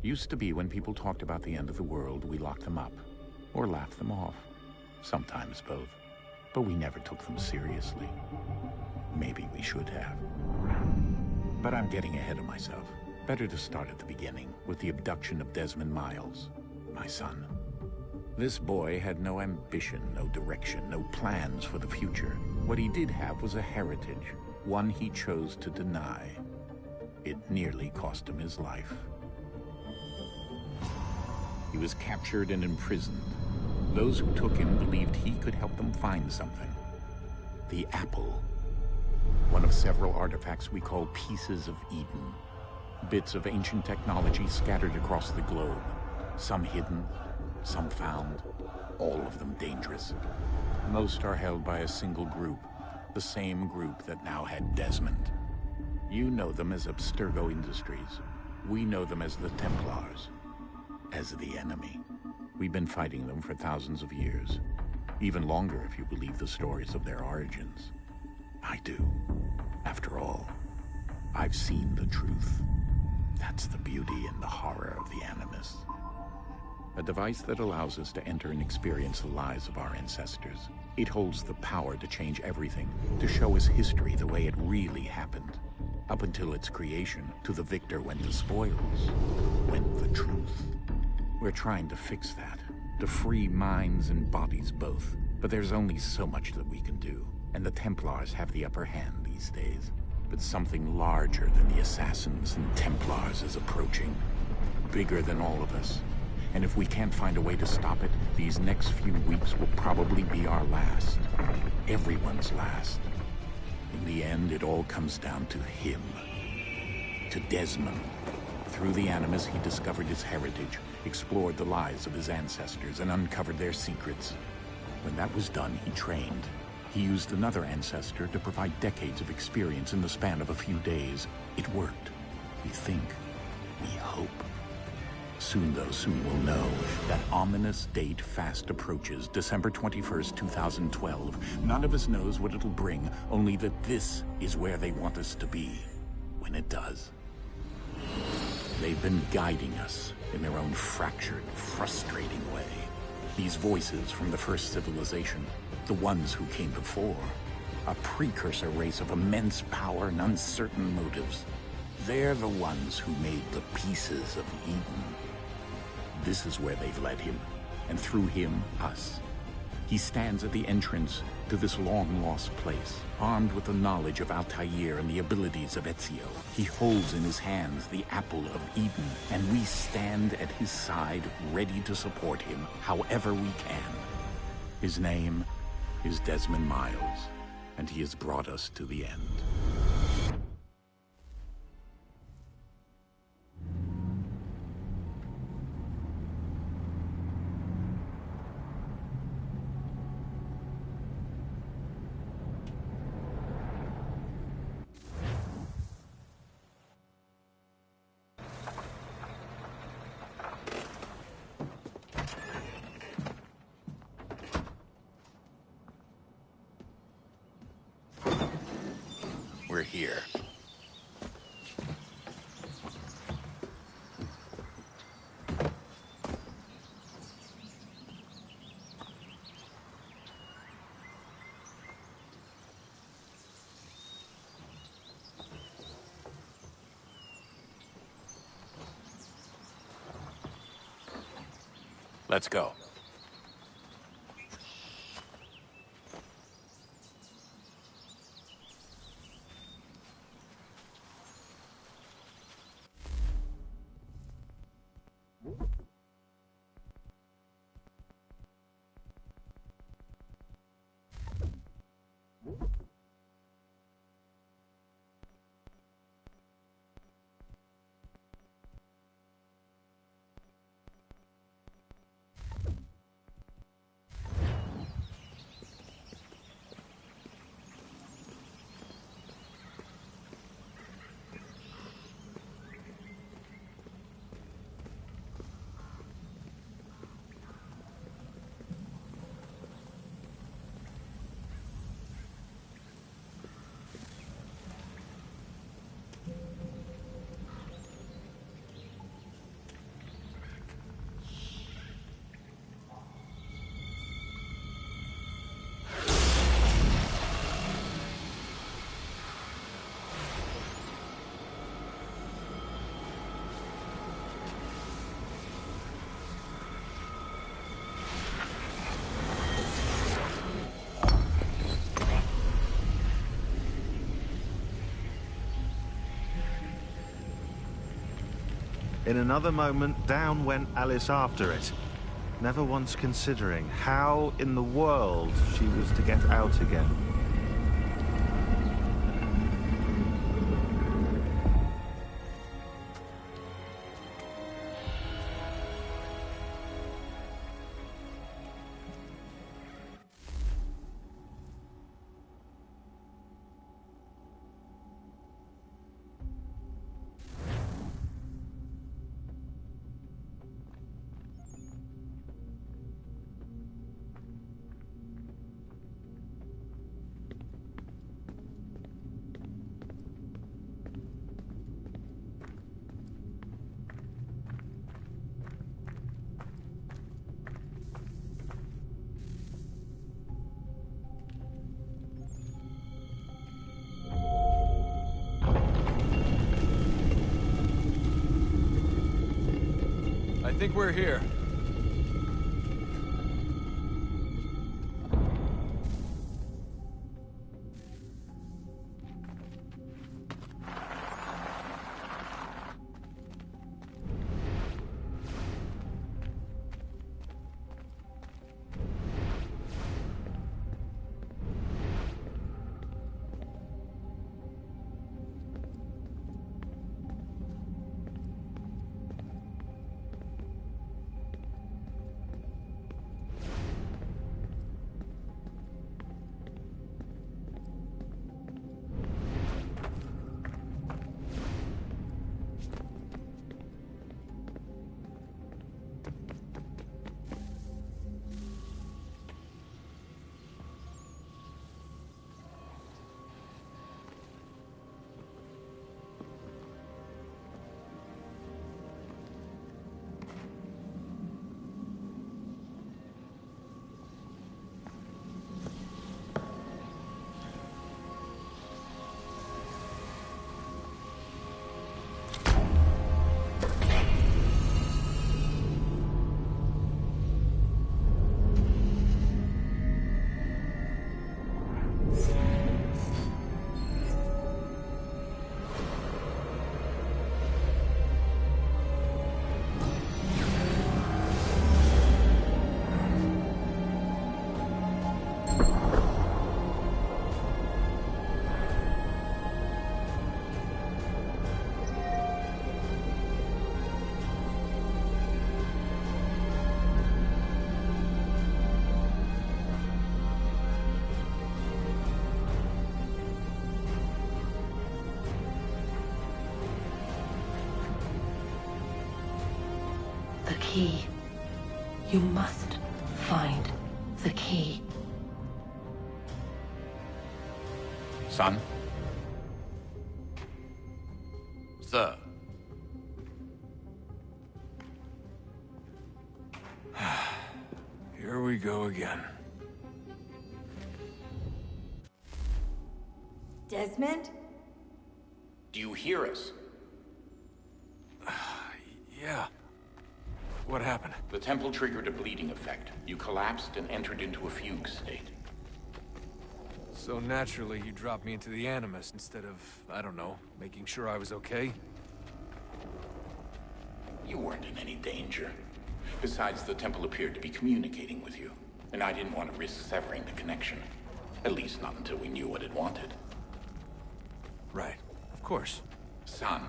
Used to be when people talked about the end of the world, we locked them up. Or laughed them off. Sometimes both. But we never took them seriously. Maybe we should have. But I'm getting ahead of myself. Better to start at the beginning, with the abduction of Desmond Miles, my son. This boy had no ambition, no direction, no plans for the future. What he did have was a heritage, one he chose to deny. It nearly cost him his life. He was captured and imprisoned. Those who took him believed he could help them find something. The apple. One of several artifacts we call Pieces of Eden. Bits of ancient technology scattered across the globe. Some hidden, some found, all of them dangerous. Most are held by a single group, the same group that now had Desmond. You know them as Abstergo Industries. We know them as the Templars, as the enemy. We've been fighting them for thousands of years, even longer if you believe the stories of their origins. I do. After all, I've seen the truth. That's the beauty and the horror of the Animus. A device that allows us to enter and experience the lives of our ancestors. It holds the power to change everything, to show us history the way it really happened. Up until its creation, to the victor went the spoils, went the truth. We're trying to fix that, to free minds and bodies both. But there's only so much that we can do, and the Templars have the upper hand these days. But something larger than the Assassins and Templars is approaching. Bigger than all of us. And if we can't find a way to stop it, these next few weeks will probably be our last. Everyone's last. In the end, it all comes down to him. To Desmond. Through the Animus, he discovered his heritage, explored the lives of his ancestors, and uncovered their secrets. When that was done, he trained. He used another ancestor to provide decades of experience in the span of a few days. It worked. We think. We hope. Soon we'll know. That ominous date fast approaches, December 21st, 2012. None of us knows what it'll bring, only that this is where they want us to be. When it does. They've been guiding us in their own fractured, frustrating way. These voices from the first civilization, the ones who came before, a precursor race of immense power and uncertain motives. They're the ones who made the Pieces of Eden. This is where they've led him, and through him, us. He stands at the entrance to this long-lost place, armed with the knowledge of Altair and the abilities of Ezio. He holds in his hands the Apple of Eden, and we stand at his side, ready to support him however we can. His name is Desmond Miles, and he has brought us to the end. We're here. Let's go. In another moment, down went Alice after it, never once considering how in the world she was to get out again. I think we're here. The key. You must find the key. Son? Sir. Here we go again. Desmond? Do you hear us? Yeah. What happened? The temple triggered a bleeding effect. You collapsed and entered into a fugue state. So naturally, you dropped me into the Animus instead of, I don't know, making sure I was okay? You weren't in any danger. Besides, the temple appeared to be communicating with you, and I didn't want to risk severing the connection. At least not until we knew what it wanted. Right. Of course. Son,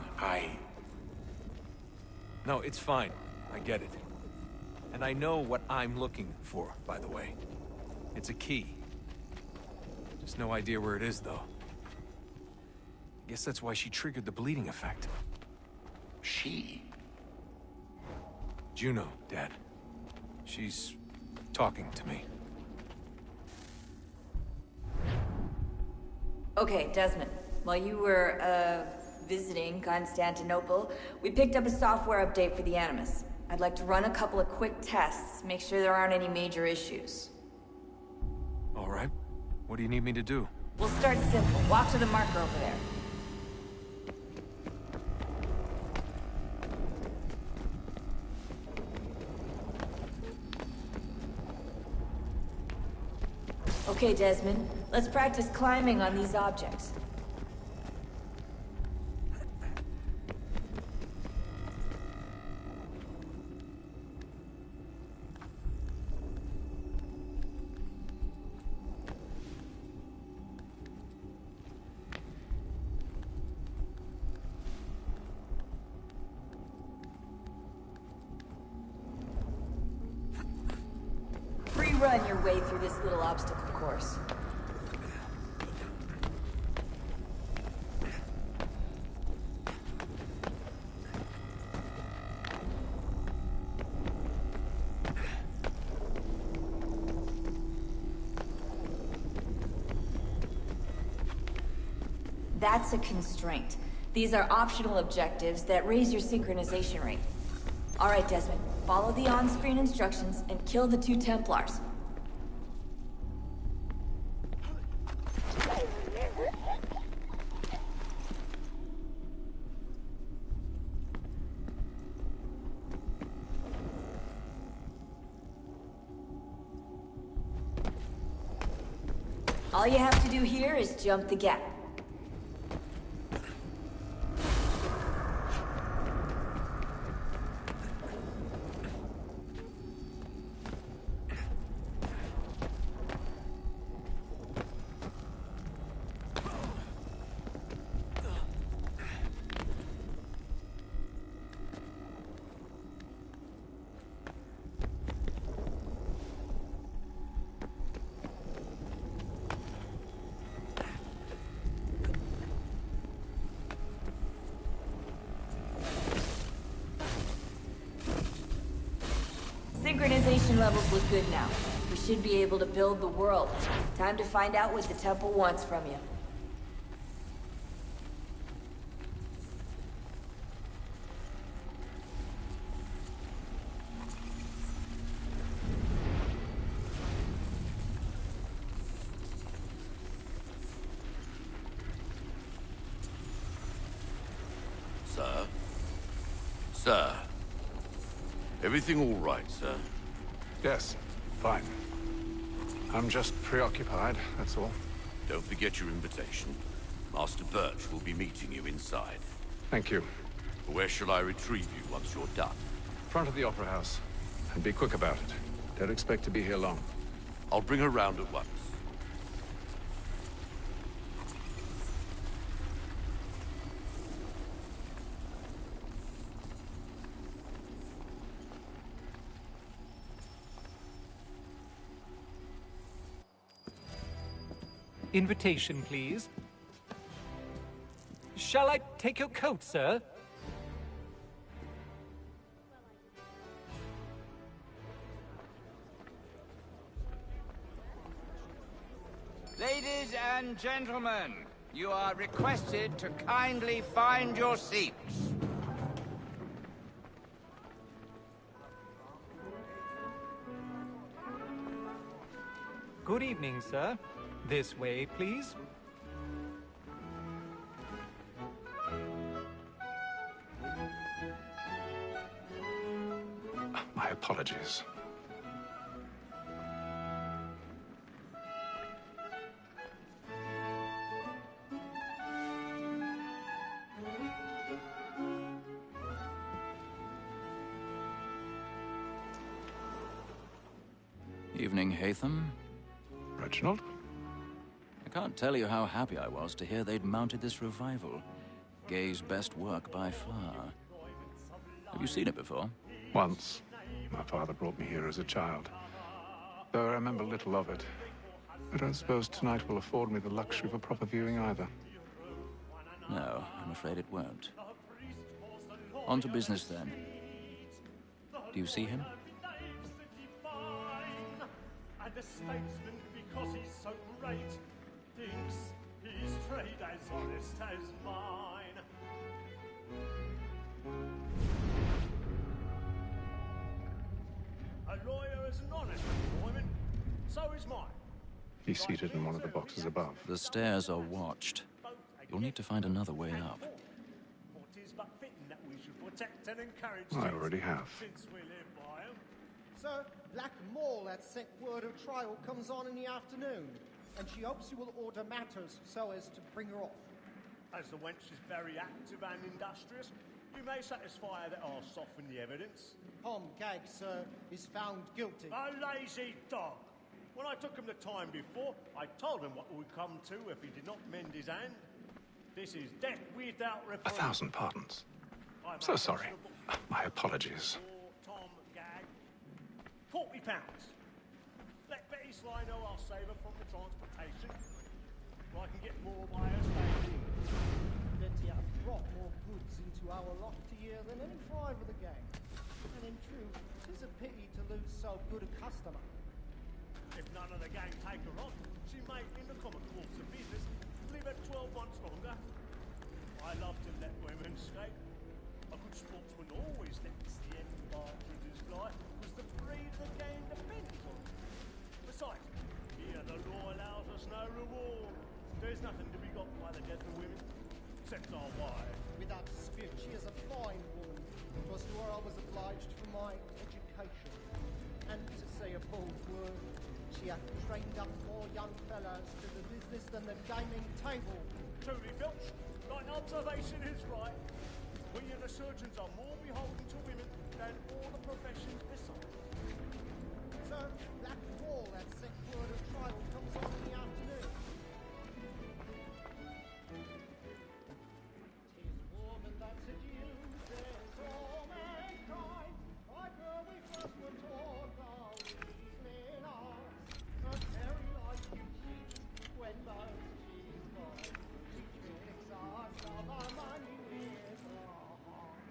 No, it's fine. I get it. And I know what I'm looking for, by the way. It's a key. Just no idea where it is, though. Guess that's why she triggered the bleeding effect. She? Juno, Dad. She's talking to me. Okay, Desmond. While you were, visiting Constantinople, we picked up a software update for the Animus. I'd like to run a couple of quick tests, make sure there aren't any major issues. All right. What do you need me to do? We'll start simple. Walk to the marker over there. Okay, Desmond. Let's practice climbing on these objects. run your way through this little obstacle course. That's a constraint. These are optional objectives that raise your synchronization rate. All right, Desmond. Follow the on-screen instructions and kill the 2 Templars. All you have to do here is jump the gap. Synchronization levels look good now. We should be able to build the world. Time to find out what the temple wants from you. Sir? Sir? Everything all right, sir? Yes, fine. I'm just preoccupied, that's all. Don't forget your invitation. Master Birch will be meeting you inside. Thank you. Where shall I retrieve you once you're done? Front of the Opera House. And be quick about it. Don't expect to be here long. I'll bring her round at once. Invitation, please. Shall I take your coat, sir? Ladies and gentlemen, you are requested to kindly find your seats. Good evening, sir. This way, please. My apologies. Evening, Haytham. Reginald? I can't tell you how happy I was to hear they'd mounted this revival. Gay's best work by far. Have you seen it before? Once. My father brought me here as a child. Though I remember little of it. I don't suppose tonight will afford me the luxury of a proper viewing either. No, I'm afraid it won't. On to business then. Do you see him? And a statesman, because he's so great, thinks his trade as honest as mine. A lawyer is an honest employment, so is mine. He's seated in one of the boxes above. The stairs are watched. You'll need to find another way up. For 'tis but fitting that we should protect and encourage I these, already have. since we live by 'em. Sir, Black Mall had sent word of trial comes on in the afternoon, and she hopes you will order matters so as to bring her off. As the wench is very active and industrious, you may satisfy her that I'll soften the evidence. Tom Gag, sir, is found guilty. A lazy dog! When I took him the time before, I told him what would come to if he did not mend his hand. This is death without reprieve. 1,000 pardons. So sorry. My apologies. Tom Gag. £40. Let Betty Sly know I'll save her from the transportation. Or I can get more by her staying. Betty hath brought more goods into our lofty year than any five of the gang. And in truth, 'tis a pity to lose so good a customer. If none of the gang take her on, she may, in the common course of business, leave her 12 months longer. I love to let women skate. A good sportsman always lets the end partridges fly, because the breed of the game depends on it. Besides, here the law allows us no reward. There's nothing to be got by the death of women, except our wives. Without dispute, she is a fine woman. 'Twas to her I was obliged for my education. And to say a bold word, she hath trained up more young fellows to the business than the gaming table. Truly, Filch, thine observation is right. We and the surgeons are more beholden to women than all the professions besides. Sir, that wall that set word of trial comes on in the afternoon. 'Tis woman that seduces all mankind. Like her we first were taught our reasoning arts. Her very life you cheat when most she's gone. She tricks us of our money with her heart.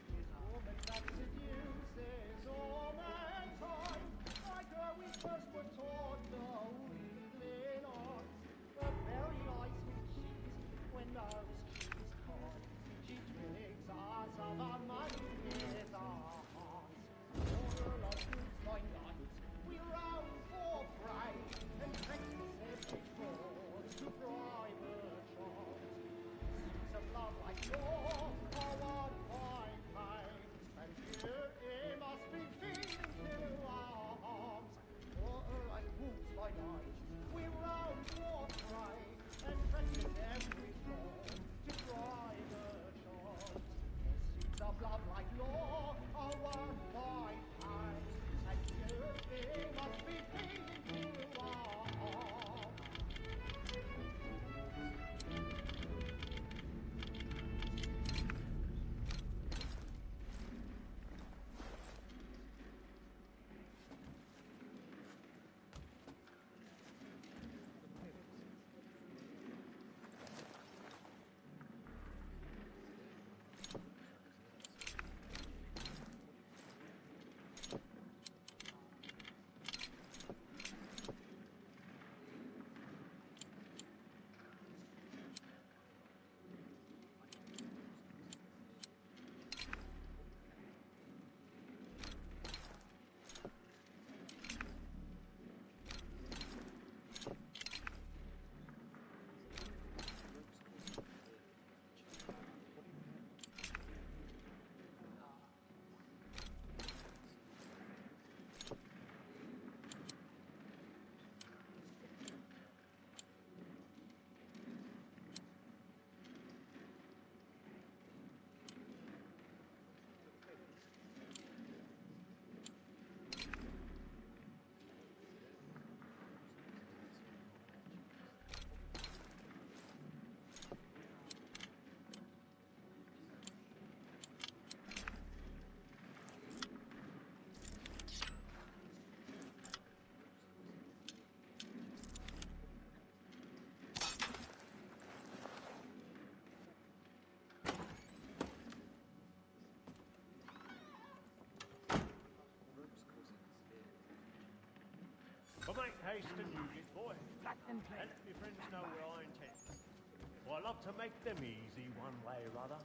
'Tis woman that seduces all mankind. Like her we first were taught the wheedling arts. The very eyes we cheat when most she's caught. She tricks us of our money with our hearts. All of goods by night we round for prey, and practice every fraud to bribe her charms. Suits of love like yours are what I pay, and here it must be feeding to our arms. For like wolves by night, we round for prey, and practice every fraud to bribe her charms. Suits of love like law are what I pay, and here it must be feeding to our arms. But make haste and use it, boy. And let me friends know where I intend. For I love to make them easy one way or other.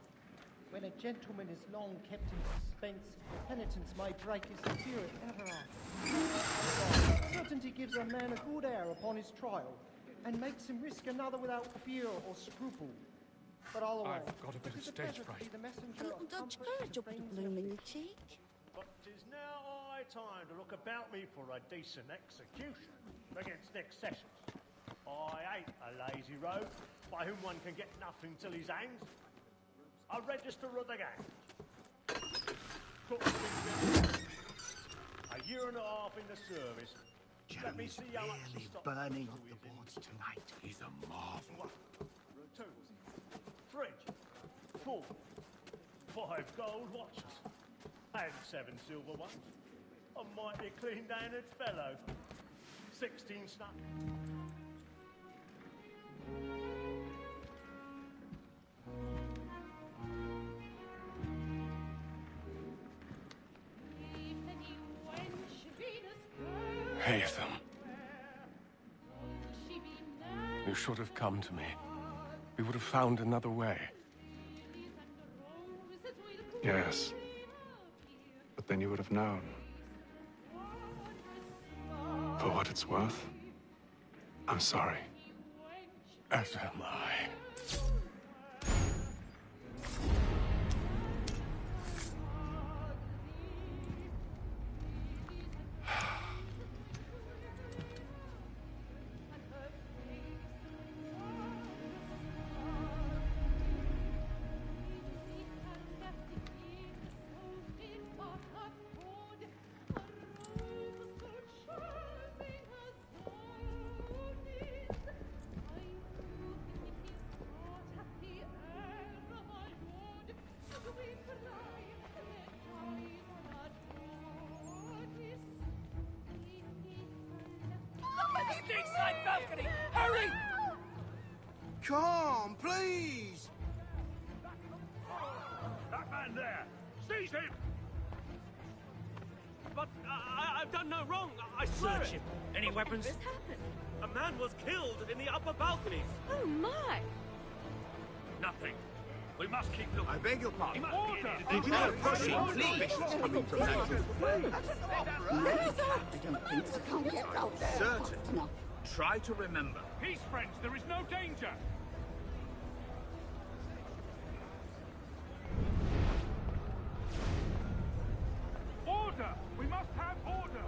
When a gentleman is long kept in suspense, penitence may break his spirit ever after. Certainty gives a man a good air upon his trial, and makes him risk another without fear or scruple. But all away, I've got a bit of stage fright. the messenger A little of Dutch comfort courage to up at the things bloom in that your cheek. But 'tis now high time to look about me for a decent execution against next sessions. I hate a lazy rogue by whom one can get nothing till he's hanged. A register of the gang. Cook's been busy. A year and a half in the service. Let me see how much the really stock burning who up the is in. boards tonight. He's a marvel. 1, 2, 3, 4, 5 gold watches, and 7 silver ones. A mighty clean-handed fellow. 16 stuck. Haytham. You should have come to me. We would have found another way. Yes. But then you would have known. For what it's worth, I'm sorry. As am I. Stateside balcony! Hurry! Come, please! That man there! Seize him! But I've done no wrong. I swear Search it. him. Any weapons? This happened. A man was killed in the upper balconies. Oh my! Nothing. We must keep looking. I beg your pardon. Order! Did you know pushing, please? Coming from that. Certain. Try to remember. Peace, friends. There is no danger. Order! We must have order.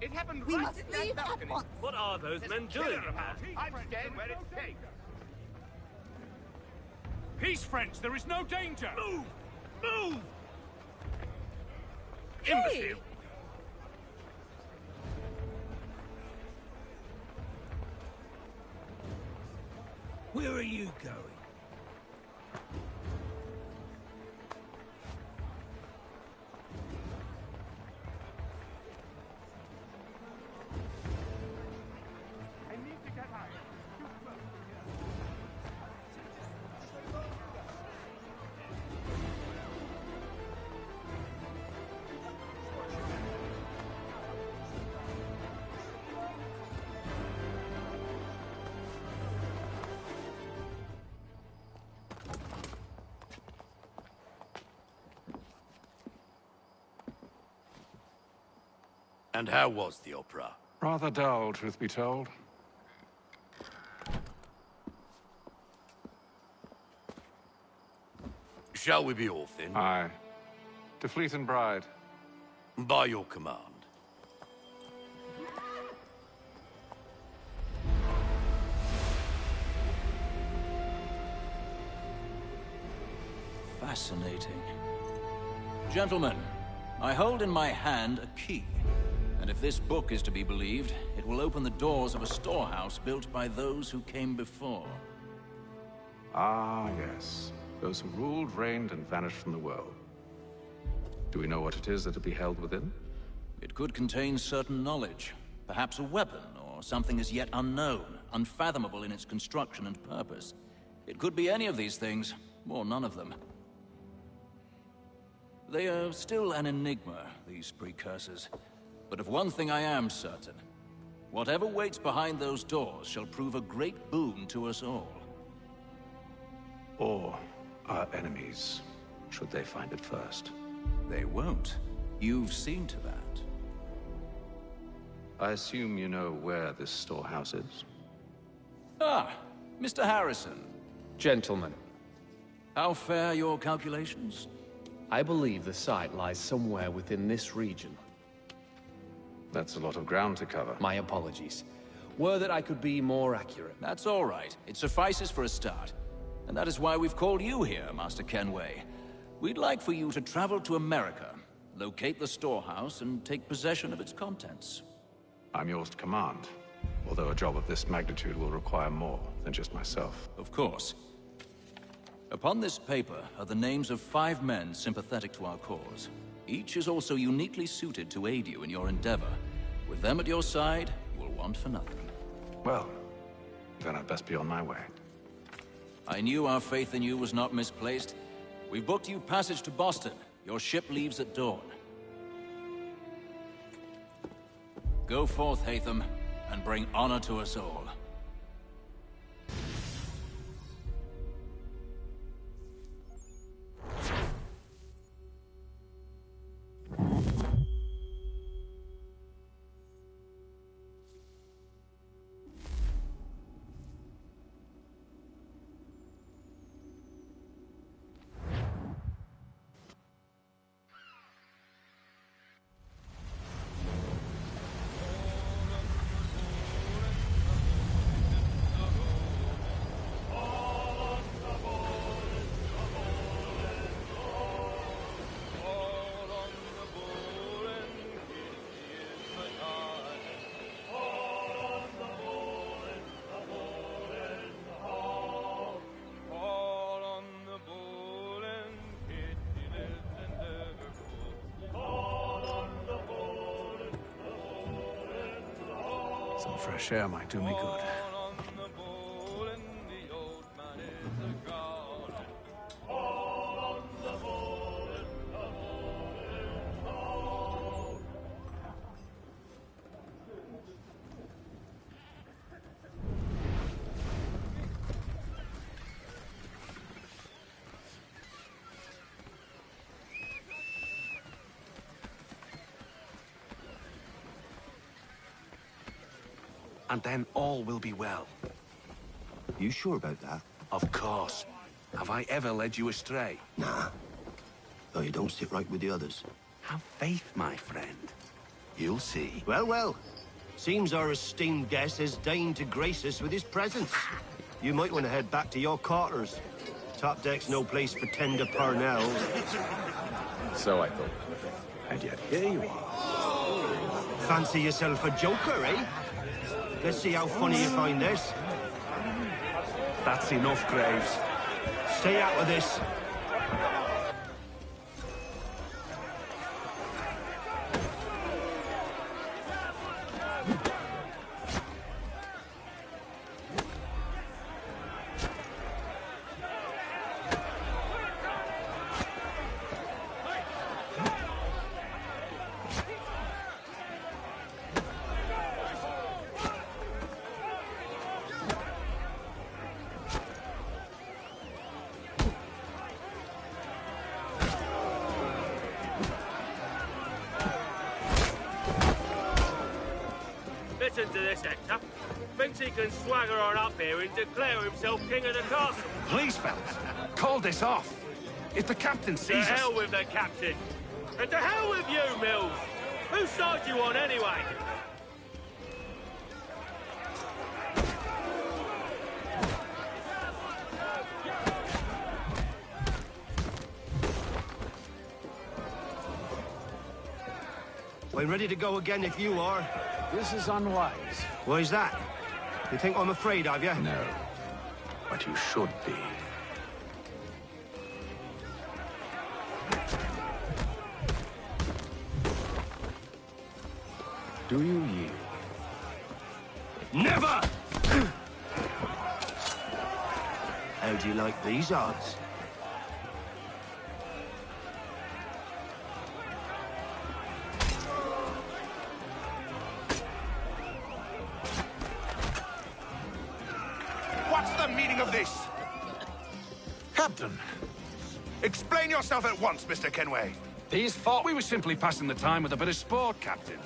It happened We right must at that leave at balcony. once. What are those men doing? I'm staying where it's safe. Peace, friends. There is no danger. Move! Move! Imbecile! Where are you going? I need to get out. And how was the opera? Rather dull, truth be told. Shall we be off then? Aye. To Fleet and Bride. By your command. Fascinating. Gentlemen, I hold in my hand a key. And if this book is to be believed, it will open the doors of a storehouse built by those who came before. Ah, yes. Those who ruled, reigned, and vanished from the world. Do we know what it is that will be held within? It could contain certain knowledge. Perhaps a weapon, or something as yet unknown, unfathomable in its construction and purpose. It could be any of these things, or none of them. They are still an enigma, these precursors. But of one thing I am certain. Whatever waits behind those doors shall prove a great boon to us all. Or our enemies, should they find it first. They won't. You've seen to that. I assume you know where this storehouse is? Ah, Mr. Harrison. Gentlemen, How fare your calculations? I believe the site lies somewhere within this region. That's a lot of ground to cover. My apologies. Were that I could be more accurate. That's all right. It suffices for a start. And that is why we've called you here, Master Kenway. We'd like for you to travel to America, locate the storehouse, and take possession of its contents. I'm yours to command, although a job of this magnitude will require more than just myself. Of course. Upon this paper are the names of 5 men sympathetic to our cause. Each is also uniquely suited to aid you in your endeavor. With them at your side, you will want for nothing. Well, then I'd best be on my way. I knew our faith in you was not misplaced. We've booked you passage to Boston. Your ship leaves at dawn. Go forth, Haytham, and bring honor to us all. Some fresh air might do me good. And then all will be well. You sure about that? Of course. Have I ever led you astray? Nah. Though you don't sit right with the others. Have faith, my friend. You'll see. Well, well. Seems our esteemed guest has deigned to grace us with his presence. You might want to head back to your quarters. Top deck's no place for tender parnells. So I thought. And yet here you are. Fancy yourself a joker, eh? Let's see how funny you find this. That's enough, Graves. Stay out of this. Listen to this, Hector. Thinks he can swagger on up here and declare himself king of the castle. Please, fellas, call this off. If the captain sees us... To hell with the captain. And to hell with you, Mills. Whose side you on, anyway? I'm ready to go again if you are. This is unwise. Why's that? You think I'm afraid of you? No. But you should be. Do you yield? Never! How do you like these odds? What's the meaning of this? Captain! Explain yourself at once, Mr. Kenway. These thought we were simply passing the time with a bit of sport, Captain.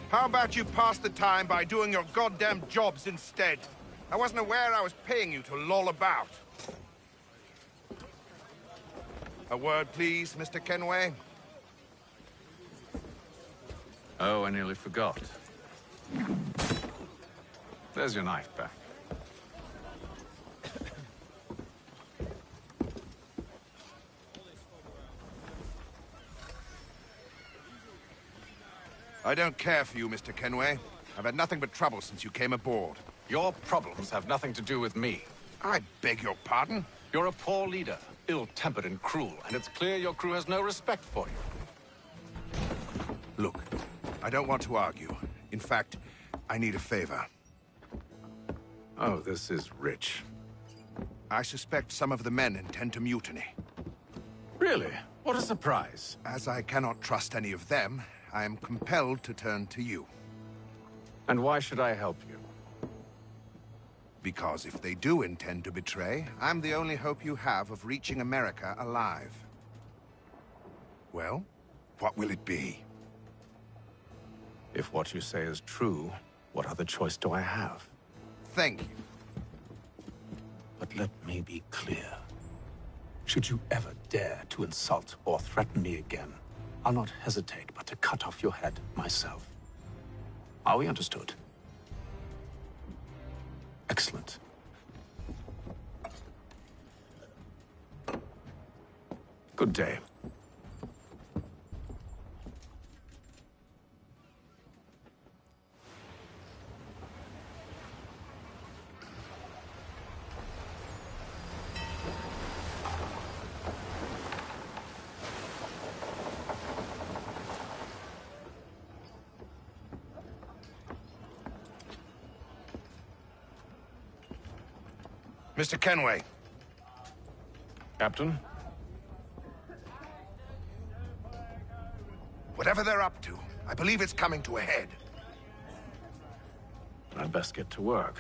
How about you pass the time by doing your goddamn jobs instead? I wasn't aware I was paying you to loll about. A word, please, Mr. Kenway. Oh, I nearly forgot. There's your knife back. I don't care for you, Mr. Kenway. I've had nothing but trouble since you came aboard. Your problems have nothing to do with me. I beg your pardon? You're a poor leader, ill-tempered and cruel, and it's clear your crew has no respect for you. Look, I don't want to argue. In fact, I need a favor. Oh, this is rich. I suspect some of the men intend to mutiny. Really? What a surprise. As I cannot trust any of them, I am compelled to turn to you. And why should I help you? Because if they do intend to betray, I'm the only hope you have of reaching America alive. Well, what will it be? If what you say is true, what other choice do I have? Thank you. But let me be clear. Should you ever dare to insult or threaten me again, I'll not hesitate but to cut off your head myself. Are we understood? Excellent. Good day. Mr. Kenway. Captain? Whatever they're up to, I believe it's coming to a head. I'd best get to work.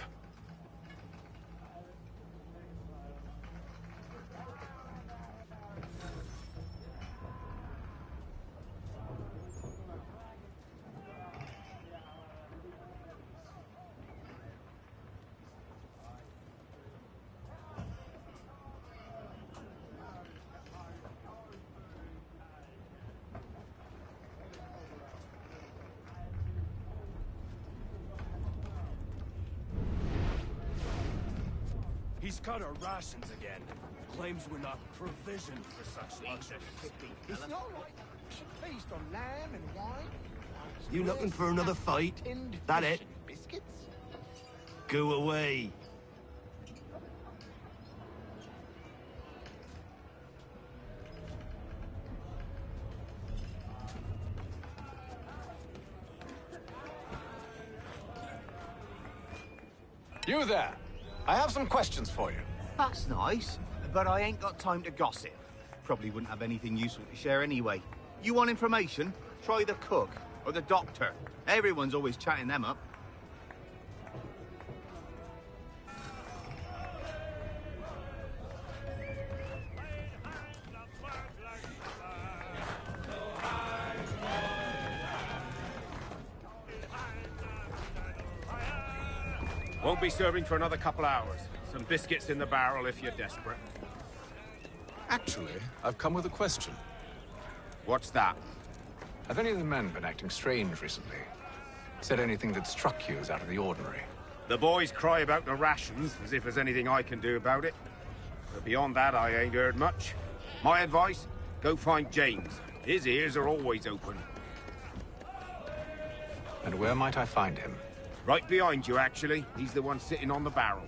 He's cut our rations again. Claims we're not provisioned for such luxury. It's not like we should feast on lamb and wine. You looking for another fight? That it? Biscuits? Go away. You there! I have some questions for you. That's nice, but I ain't got time to gossip. Probably wouldn't have anything useful to share anyway. You want information? Try the cook or the doctor. Everyone's always chatting them up. Won't be serving for another couple hours. Some biscuits in the barrel if you're desperate. Actually, I've come with a question. What's that? Have any of the men been acting strange recently? Said anything that struck you as out of the ordinary? The boys cry about the rations, as if there's anything I can do about it. But beyond that, I ain't heard much. My advice? Go find James. His ears are always open. And where might I find him? Right behind you, actually. He's the one sitting on the barrel.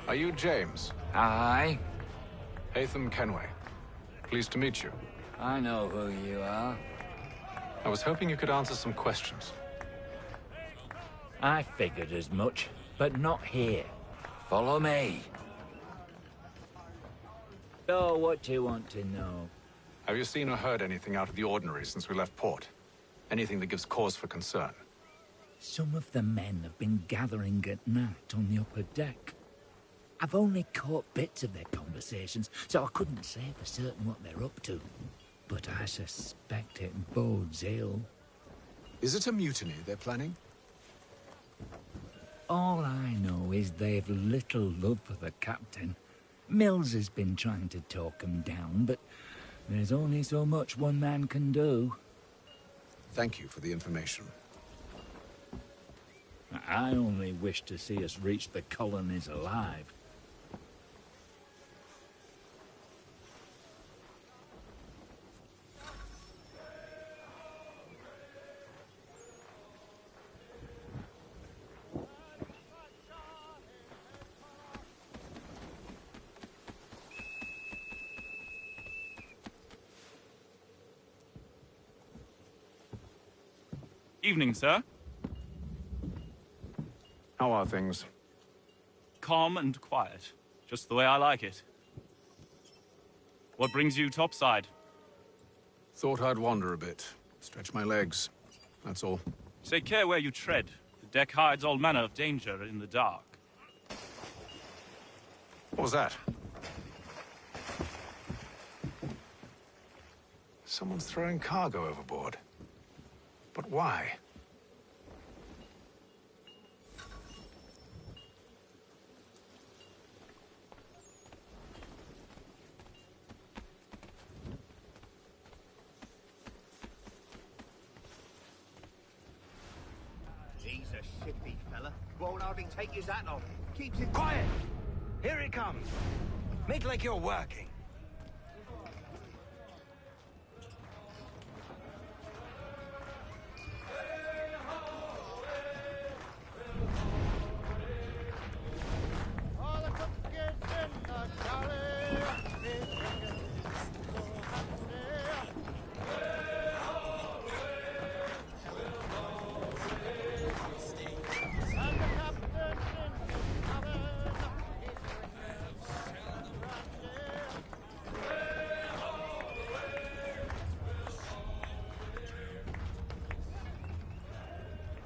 Are you James? Aye. Haytham Kenway. Pleased to meet you. I know who you are. I was hoping you could answer some questions. I figured as much, but not here. Follow me. So, what do you want to know? Have you seen or heard anything out of the ordinary since we left port? Anything that gives cause for concern? Some of the men have been gathering at night on the upper deck. I've only caught bits of their conversations, so I couldn't say for certain what they're up to. But I suspect it bodes ill. Is it a mutiny they're planning? All I know is they've little love for the captain. Mills has been trying to talk him down, but there's only so much one man can do. Thank you for the information. I only wish to see us reach the colonies alive. Evening, sir. How are things? Calm and quiet. Just the way I like it. What brings you topside? Thought I'd wander a bit. Stretch my legs. That's all. Take care where you tread. The deck hides all manner of danger in the dark. What was that? Someone's throwing cargo overboard. But why? He's a shifty fella. Won't hardly take his hat off. Keeps it quiet. Here it comes. Make like you're working.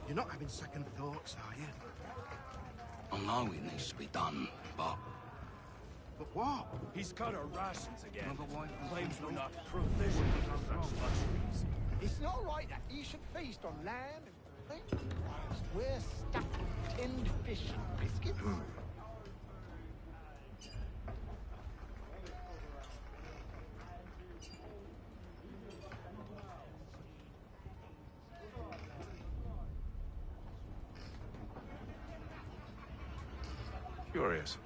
You're not having second thoughts, are you? I know it needs to be done, but... But what? He's cut our rations again. Claims we're not provisioned with such luxuries. It's not right that you should feast on lamb and things. We're stuffed with tinned fish and biscuits. Curious.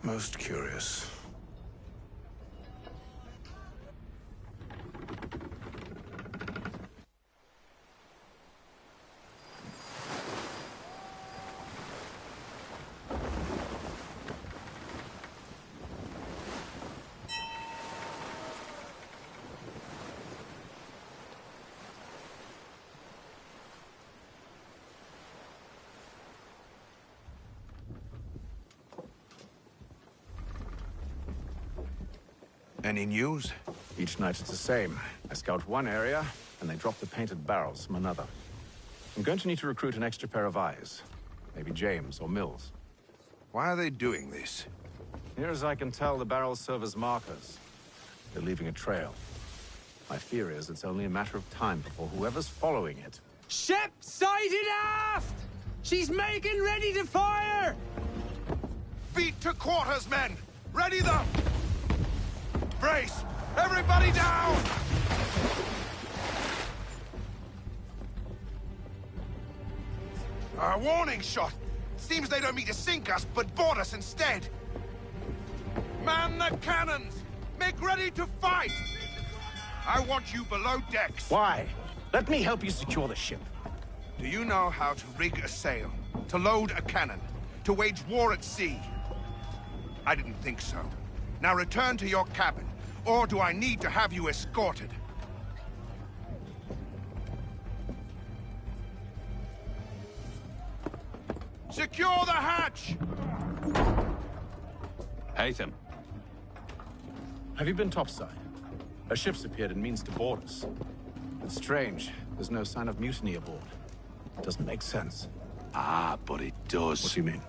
Most curious. Any news? Each night it's the same. I scout one area, and they drop the painted barrels from another. I'm going to need to recruit an extra pair of eyes. Maybe James or Mills. Why are they doing this? Near as I can tell, the barrels serve as markers. They're leaving a trail. My fear is it's only a matter of time before whoever's following it... Ship sighted aft! She's making ready to fire! Beat to quarters, men! Ready them! Brace! Everybody down! A warning shot! Seems they don't mean to sink us, but board us instead! Man the cannons! Make ready to fight! I want you below decks. Why? Let me help you secure the ship. Do you know how to rig a sail? To load a cannon? To wage war at sea? I didn't think so. Now return to your cabin, or do I need to have you escorted? Secure the hatch! Haytham. Have you been topside? A ship's appeared and means to board us. It's strange. There's no sign of mutiny aboard. It doesn't make sense. Ah, but it does. What do you mean?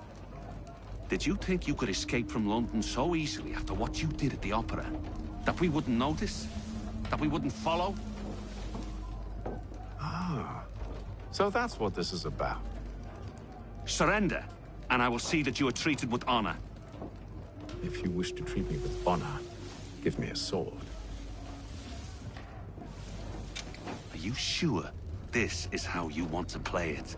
Did you think you could escape from London so easily after what you did at the Opera? That we wouldn't notice? That we wouldn't follow? Ah. So that's what this is about. Surrender, and I will see that you are treated with honor. If you wish to treat me with honor, give me a sword. Are you sure this is how you want to play it?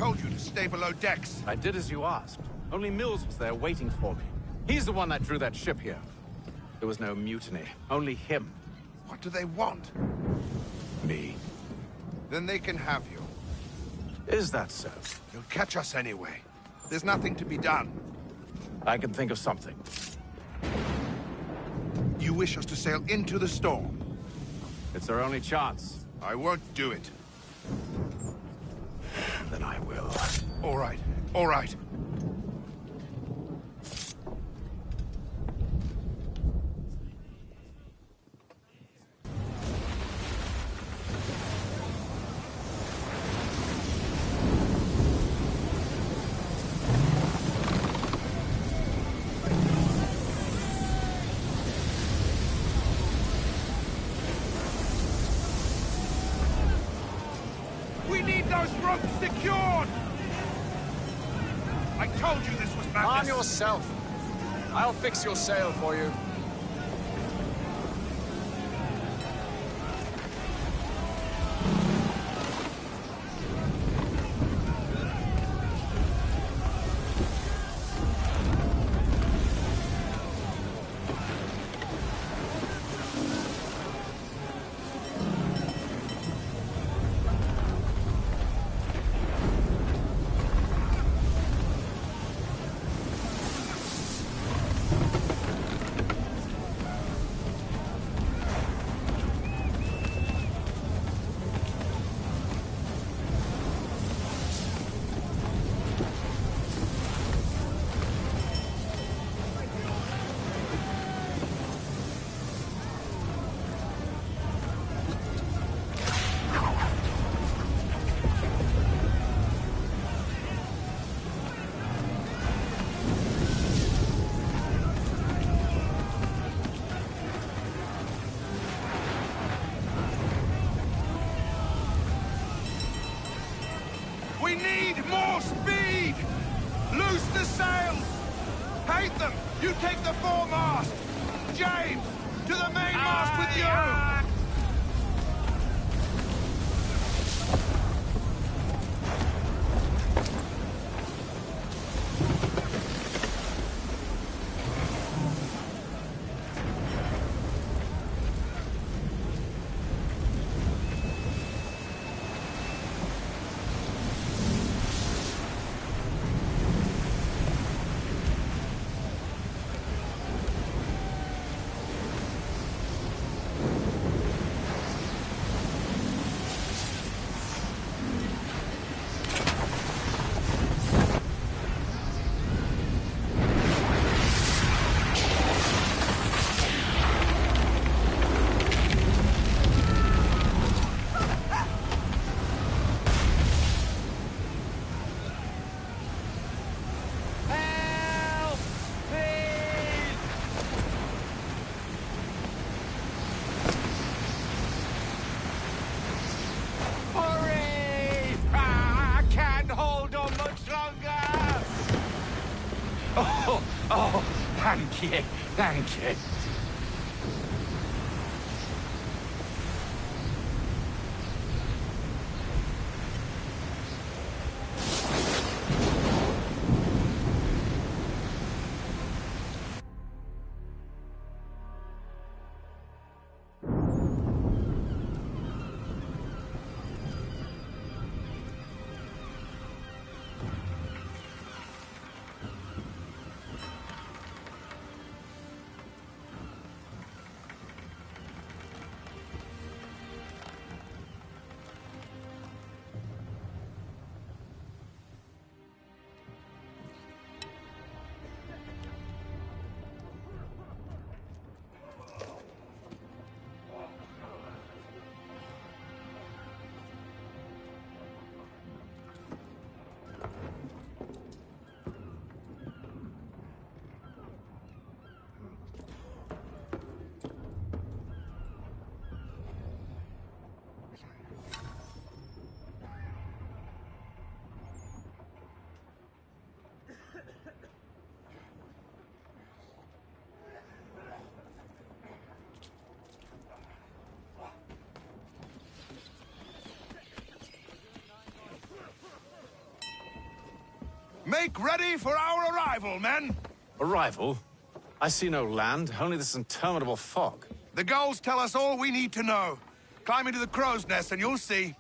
told you to stay below decks. I did as you asked. Only Mills was there waiting for me. He's the one that drew that ship here. There was no mutiny, only him. What do they want? Me. Then they can have you. Is that so? You'll catch us anyway. There's nothing to be done. I can think of something. You wish us to sail into the storm? It's our only chance. I won't do it. Then I will. All right, all right. We need those ropes secured! I told you this was madness. Arm yourself. I'll fix your sail for you. We need more speed! Loose the sails! Hate them! You take the foremast! James, to the mainmast with you! Oh, thank you, thank you. Make ready for our arrival, men! Arrival? I see no land, only this interminable fog. The gulls tell us all we need to know. Climb into the crow's nest and you'll see.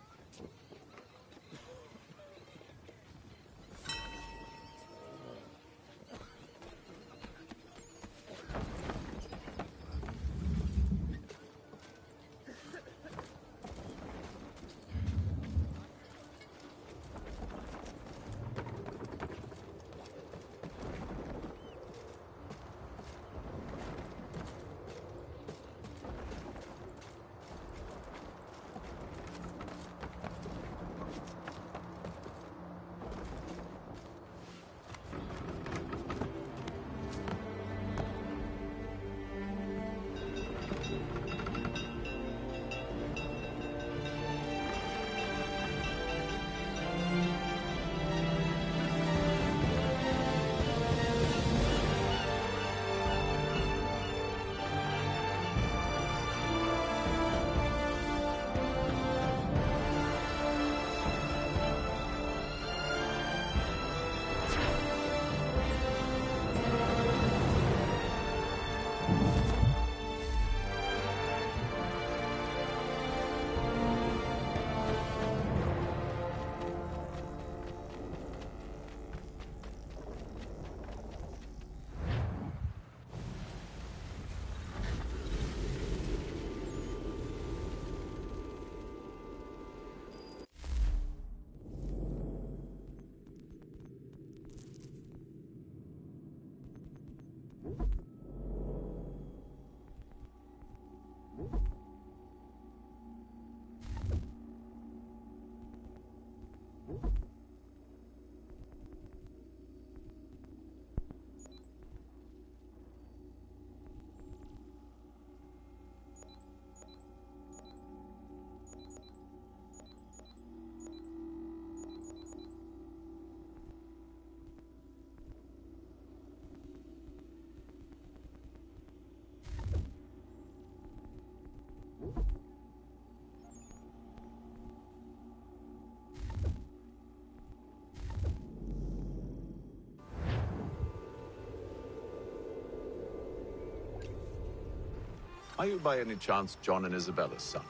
Are you by any chance John and Isabella's son?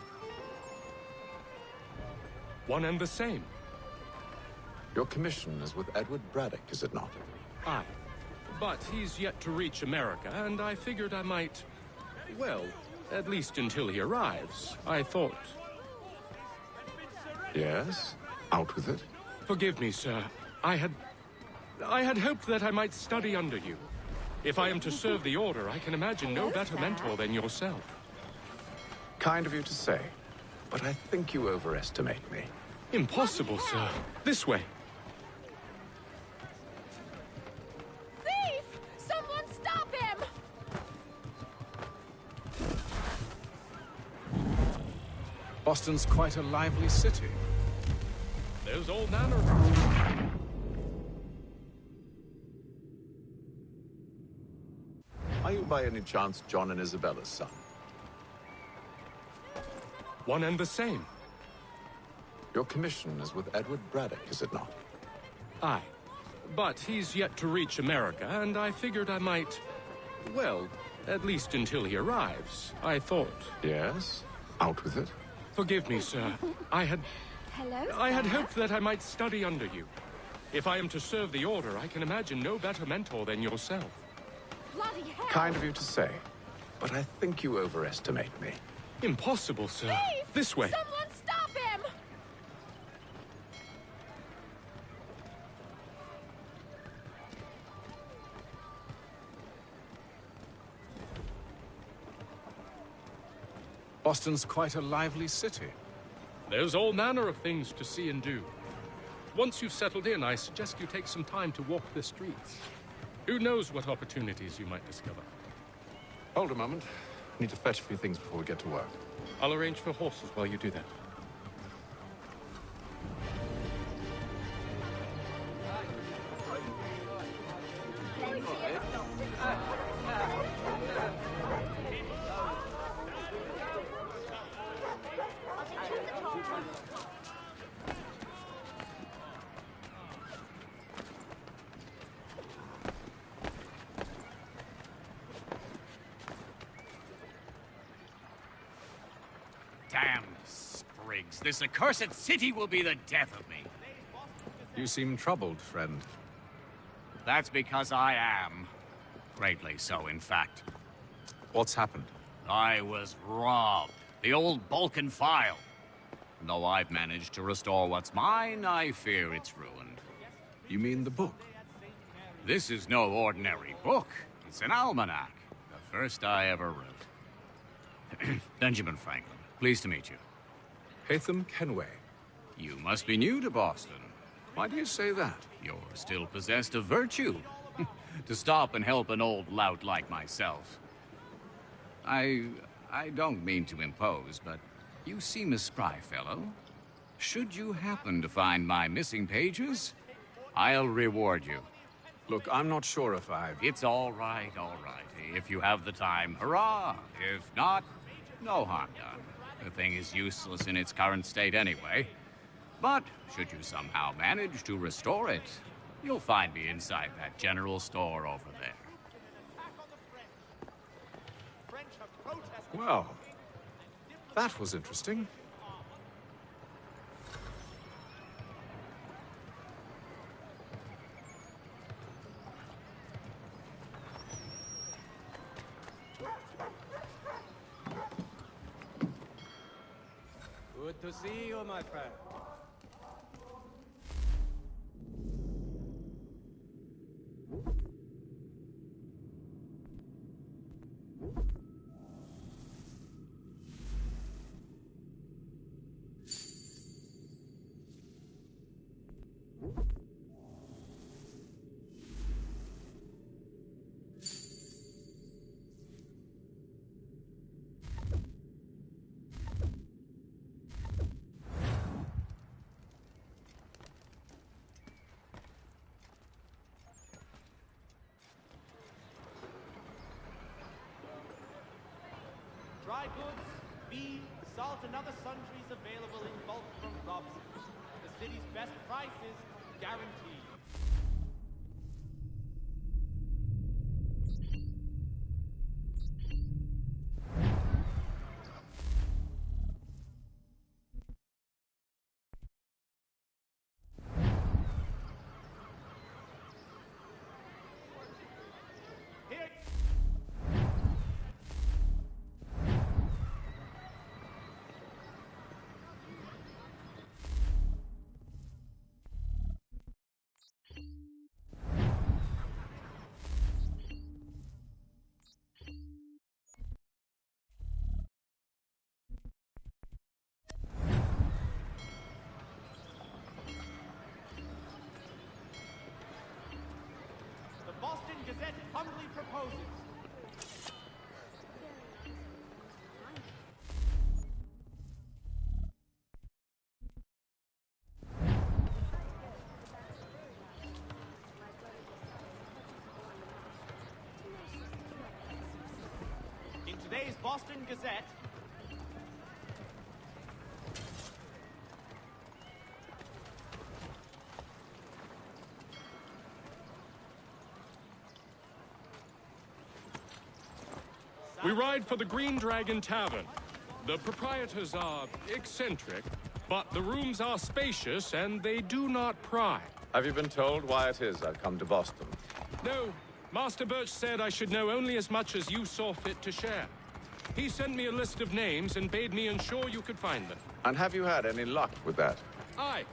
One and the same. Your commission is with Edward Braddock, is it not? Aye. But he's yet to reach America, and I figured I might... Well, at least until he arrives, I thought. Yes? Out with it. Forgive me, sir. I had hoped that I might study under you. If I am to serve the Order, I can imagine no better mentor than yourself. Kind of you to say, but I think you overestimate me. Impossible, sir. This way. Thief! Someone stop him! Boston's quite a lively city. There's old Nanner. Are you by any chance John and Isabella's son? One and the same. Your commission is with Edward Braddock, is it not? Aye. But he's yet to reach America, and I figured I might... Well, at least until he arrives, I thought. Yes? Out with it. Forgive me, sir. I had hoped that I might study under you. If I am to serve the Order, I can imagine no better mentor than yourself. Bloody hell! Kind of you to say, but I think you overestimate me. Impossible, sir. Thief! This way. Someone stop him! Boston's quite a lively city. There's all manner of things to see and do. Once you've settled in, I suggest you take some time to walk the streets. Who knows what opportunities you might discover? Hold a moment. I need to fetch a few things before we get to work. I'll arrange for horses while you do that. Damn sprigs. This accursed city will be the death of me. You seem troubled, friend. That's because I am. Greatly so, in fact. What's happened? I was robbed. The old Balkan file. Though I've managed to restore what's mine, I fear it's ruined. You mean the book? This is no ordinary book. It's an almanac. The first I ever wrote. Benjamin Franklin, pleased to meet you. Haytham Kenway. You must be new to Boston. Why do you say that? You're still possessed of virtue. To stop and help an old lout like myself. I don't mean to impose, but you seem a spry fellow. Should you happen to find my missing pages, I'll reward you. Look, I'm not sure if I've... It's all right, all right. If you have the time, hurrah! If not, no harm done. The thing is useless in its current state anyway. But should you somehow manage to restore it, you'll find me inside that general store over there. Well, that was interesting. Good to see you, my friend. Dry goods, feed, salt, and other sundries available in bulk from Robson's. The city's best prices guaranteed. Boston Gazette humbly proposes. In today's Boston Gazette, we ride for the Green Dragon Tavern. The proprietors are eccentric, but the rooms are spacious and they do not pry. Have you been told why it is I've come to Boston? No, Master Birch said I should know only as much as you saw fit to share. He sent me a list of names and bade me ensure you could find them. And have you had any luck with that? Aye.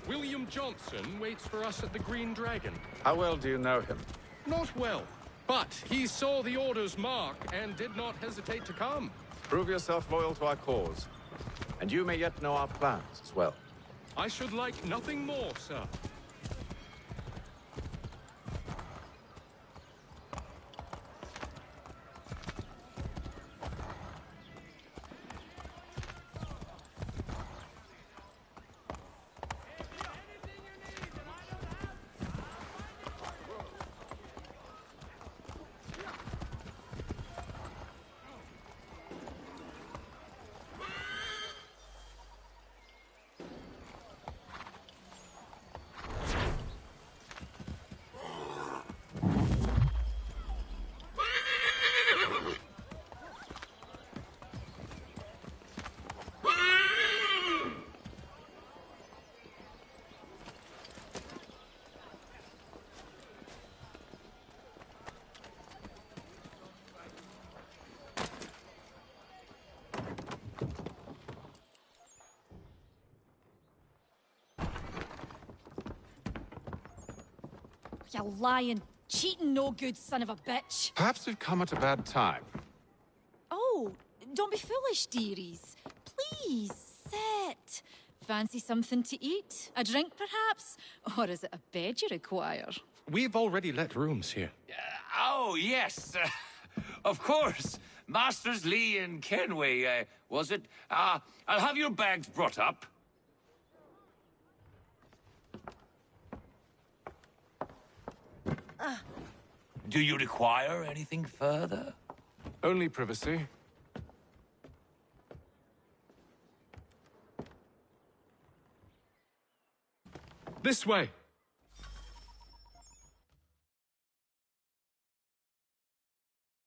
William Johnson waits for us at the Green Dragon. How well do you know him? Not well. But he saw the order's mark and did not hesitate to come. Prove yourself loyal to our cause. And you may yet know our plans as well. I should like nothing more, sir. you lying, cheating, no good son of a bitch. Perhaps we've come at a bad time. Oh, don't be foolish, dearies. Please, sit. Fancy something to eat? A drink, perhaps? Or is it a bed you require? We've already let rooms here. Oh, yes. Of course. Masters Lee and Kenway, was it? I'll have your bags brought up. Do you require anything further? Only privacy. This way.